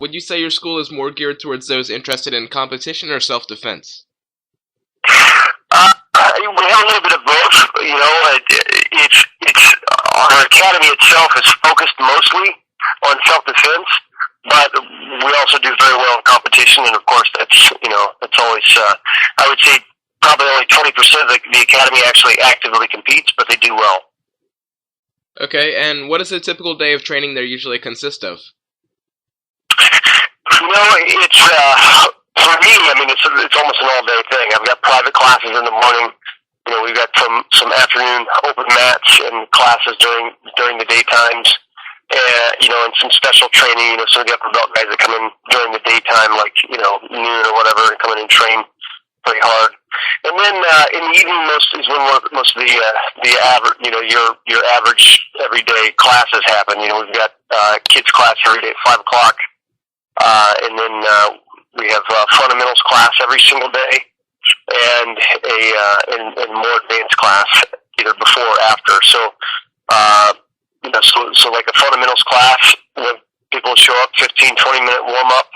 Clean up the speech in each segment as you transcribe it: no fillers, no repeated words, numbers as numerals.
Would you say your school is more geared towards those interested in competition or self-defense? We have a little bit of both. It's our academy itself is focused mostly on self-defense, but we also do very well in competition, and of course that's always, I would say probably only 20% of the academy actually actively competes, but they do well. Okay, and what does a typical day of training there usually consist of? It's for me. I mean, it's almost an all-day thing. I've got private classes in the morning. We've got some afternoon open mats and classes during the daytimes, and some special training. Some of the upper belt guys that come in during the daytime, like noon or whatever, and come in and train pretty hard. And then in the evening, most of the average, your average everyday classes happen. We've got kids class every day at 5:00. And then we have fundamentals class every single day, and a more advanced class either before or after. So, so like a fundamentals class, people show up, 15-20 minute warm up,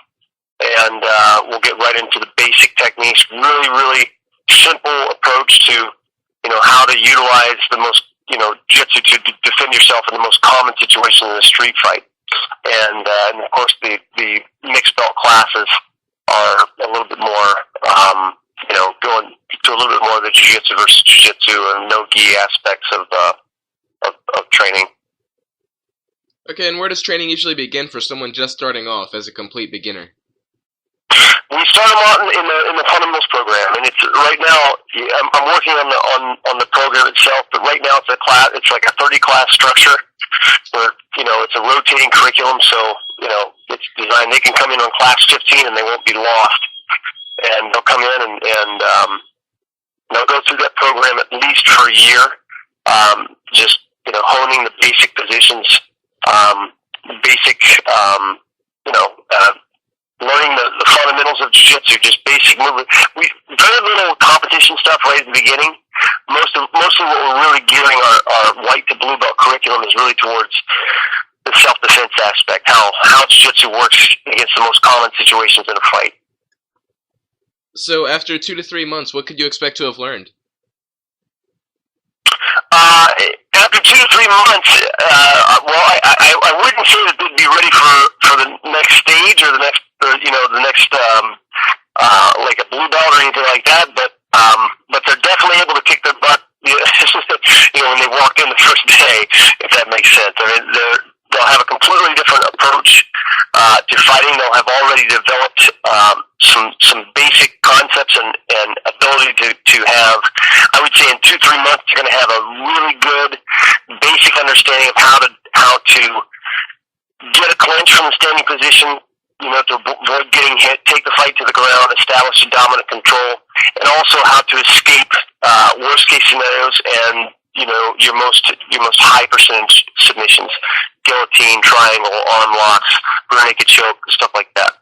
and we'll get right into the basic techniques. Really, really simple approach to how to utilize the most jiu-jitsu to defend yourself in the most common situation in a street fight. And of course, the mixed belt classes are a little bit more, going to a little bit more of the jiu-jitsu versus jiu-jitsu and no-gi aspects of training. Okay, and where does training usually begin for someone just starting off as a complete beginner? We start them out in the fundamentals program, and it's right now. I'm working on the program itself, but right now it's like a 30-class structure where it's a rotating curriculum. So it's designed. They can come in on class 15 and they won't be lost, and they'll come in and they'll go through that program at least for a year, just honing the basic positions, learning the fundamentals of jiu-jitsu, just basic movement. We very little competition stuff right at the beginning. Mostly what we're really gearing our white to blue belt curriculum is really towards the self-defense aspect, how jiu-jitsu works against the most common situations in a fight. So after 2 to 3 months, what could you expect to have learned? After 2 to 3 months, I wouldn't say that they'd be ready for the next stage or the next like a blue belt or anything like that, but they're definitely able to kick their butt, when they walk in the first day, if that makes sense. I mean, they'll have a completely different approach to fighting. They'll have already developed some basic concepts and ability to have, I would say in 2-3 months, they're going to have a really good basic understanding of how to get a clinch from the standing position, to avoid getting hit, take the fight to the ground, establish a dominant control, and also how to escape worst case scenarios and your most high percentage submissions, guillotine, triangle, arm locks, rear naked choke, stuff like that.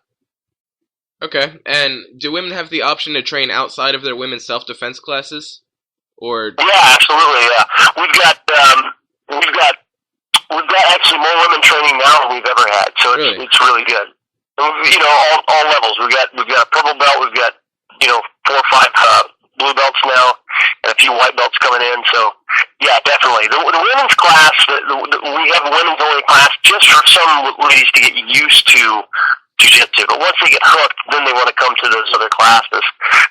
Okay, and do women have the option to train outside of their women's self-defense classes? Or yeah, absolutely. Yeah, we've got actually more women training now than we've ever had, so really? It's really good. All levels. We've got a purple belt. We've got 4 or 5 blue belts now, and a few white belts coming in. So yeah, definitely the women's class. We have a women's only class just for some ladies to get used to jiu-jitsu. But once they get hooked, then they want to come to those other classes.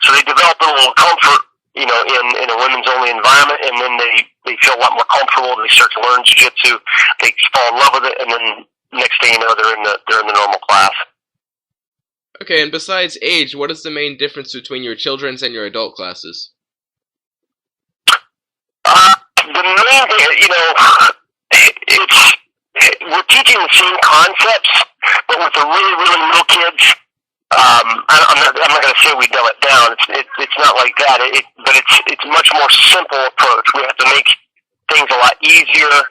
So they develop a little comfort, in a women's only environment, and then they feel a lot more comfortable. They start to learn jiu-jitsu. They fall in love with it, and then next thing you know, they're in the normal class. Okay, and besides age, what is the main difference between your children's and your adult classes? The main thing, we're teaching the same concepts, but with the really, really little kids, I'm not going to say we dumb it down. It's not like that. But it's a much more simple approach. We have to make things a lot easier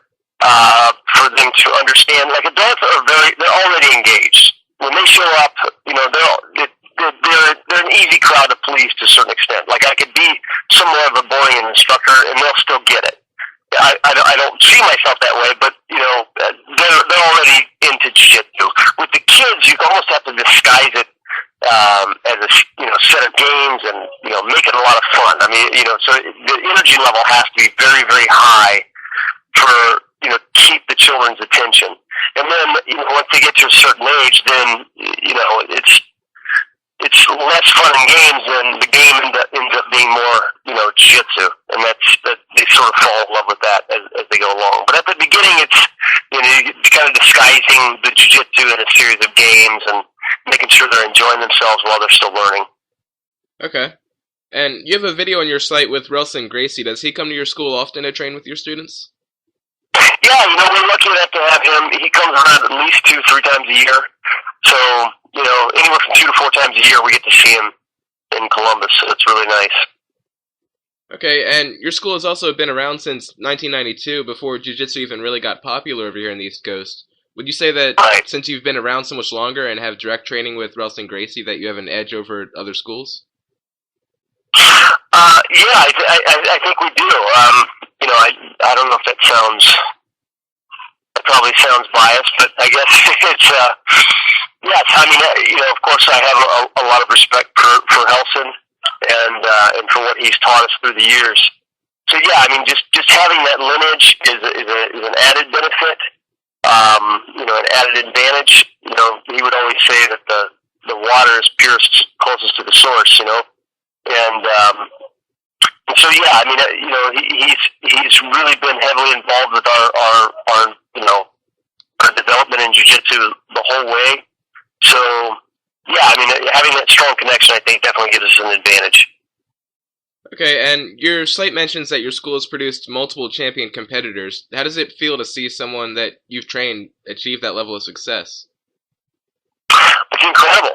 for them to understand. Like adults they're already engaged. When they show up, they're an easy crowd to please to a certain extent. Like I could be somewhat of a boring instructor, and they'll still get it. I don't see myself that way, but they're everybody into jiu-jitsu. With the kids, you almost have to disguise it as a set of games and make it a lot of fun. I mean, so the energy level has to be very, very high for keep the children's attention. And then once they get to a certain age, then it's less fun and games, and the game ends up being more jiu-jitsu, and that they sort of fall in love with that as they go along. But at the beginning, it's kind of disguising the jiu-jitsu in a series of games and making sure they're enjoying themselves while they're still learning. Okay. And you have a video on your site with Relson Gracie. Does he come to your school often to train with your students? Yeah, we're lucky enough to have him. He comes around at least 2-3 times a year. So, anywhere from 2 to 4 times a year we get to see him in Columbus. So it's really nice. Okay, and your school has also been around since 1992, before jiu-jitsu even really got popular over here in the East Coast. Would you say that since you've been around so much longer and have direct training with Relson Gracie that you have an edge over other schools? Yeah, I think we do. I don't know if that probably sounds biased, but I guess it's, yes, I mean, of course I have a lot of respect for Relson and for what he's taught us through the years. So yeah, I mean, just having that lineage is an added benefit, an added advantage. He would always say that the water is purest closest to the source, and so yeah, I mean, he's really been heavily involved with our development in jiu-jitsu the whole way. So yeah, I mean, having that strong connection, I think, definitely gives us an advantage. Okay, and your site mentions that your school has produced multiple champion competitors. How does it feel to see someone that you've trained achieve that level of success? It's incredible.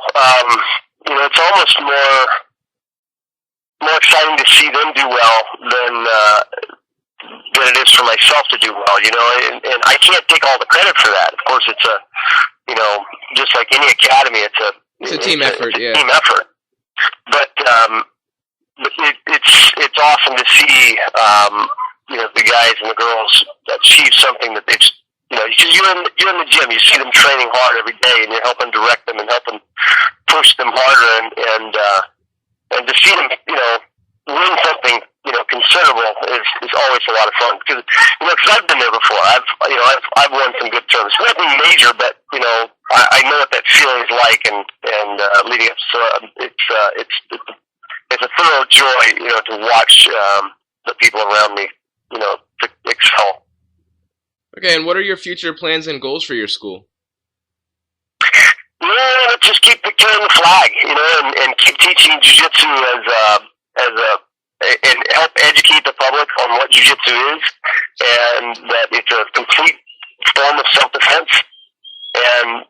It's almost more exciting to see them do well than it is for myself to do well, and I can't take all the credit for that. Of course, it's just like any academy, it's a team effort. Team effort. But it's awesome to see the guys and the girls achieve something that they've you're in the gym, you see them training hard every day, and you're helping direct them and helping push them harder, and to see them win something considerable is always a lot of fun, because I've been there before. I've won some good terms, nothing major, but I know what that feeling is like, and leading up. So it's a thorough joy to watch the people around me to excel. Okay, and what are your future plans and goals for your school? Yeah, just keep carrying the flag, and keep teaching jiu-jitsu and help educate the public on what jiu-jitsu is, and that it's a complete form of self-defense, and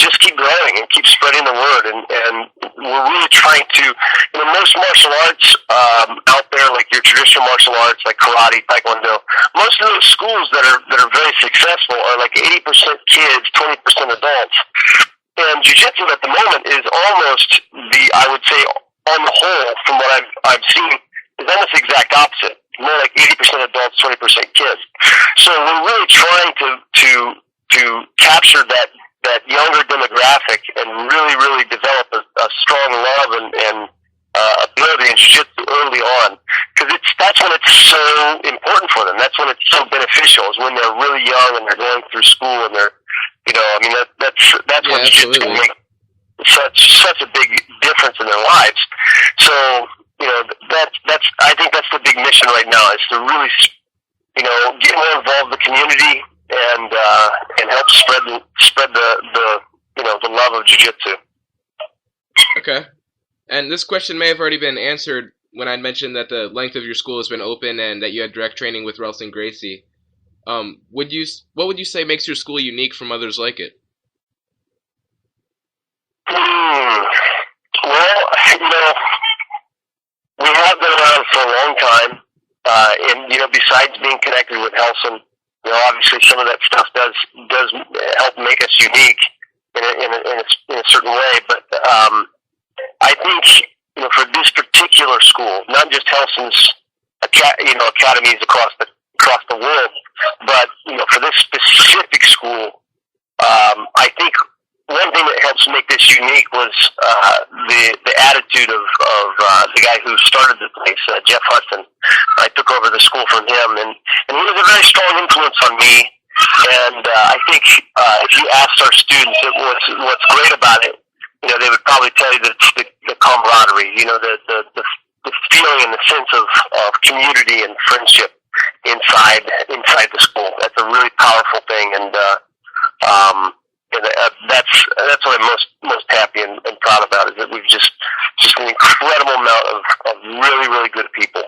just keep growing and keep spreading the word, and we're really trying to, most martial arts out there, like your traditional martial arts, like karate, taekwondo, most of those schools that are very successful are like 80% kids, 20% adults, and jiu-jitsu at the moment is almost I would say, on the whole, from what I've seen, is almost the exact opposite. More like 80% adults, 20% kids. So we're really trying to capture that younger demographic and really, really develop a strong love and ability in jiu-jitsu early on, because that's when it's so important for them. That's when it's so beneficial, is when they're really young and they're going through school and they're, that's when jiu-jitsu can make such a big difference in their lives. So I think that's the big mission right now, is to really get more involved in the community and help spread the love of jiu-jitsu. Okay, and this question may have already been answered when I mentioned that the length of your school has been open and that you had direct training with Relson Gracie. What would you say makes your school unique from others like it? Well, we have been around for a long time, and besides being connected with Relson, obviously some of that stuff does help make us unique in a certain way. But I think for this particular school, not just Relson's academies across the world, But for this specific school, I think one thing that helps make this unique was the attitude of the guy who started the place, Jeff Hudson. I took over the school from him, and he was a very strong influence on me. And I think if you asked our students, what's great about it, they would probably tell you that it's the camaraderie, the feeling and the sense of community and friendship inside the school. That's a really powerful thing, and that's what I'm most happy and proud about, is that we've just an incredible amount of really, really good people.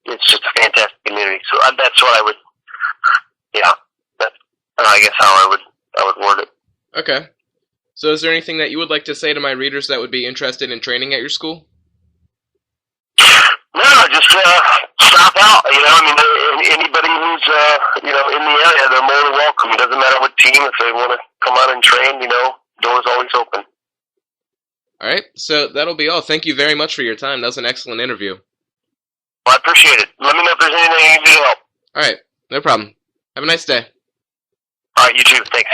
It's just a fantastic community. So that's what I would, that's I guess how I would word it. Okay. So is there anything that you would like to say to my readers that would be interested in training at your school? No, just stop out. Anybody who's in the area, they're more than welcome. It doesn't matter what team. If they want to come out and train, doors always open. All right, so that'll be all. Thank you very much for your time. That was an excellent interview. Well, I appreciate it. Let me know if there's anything you need to help. All right, no problem. Have a nice day. All right, you too. Thanks.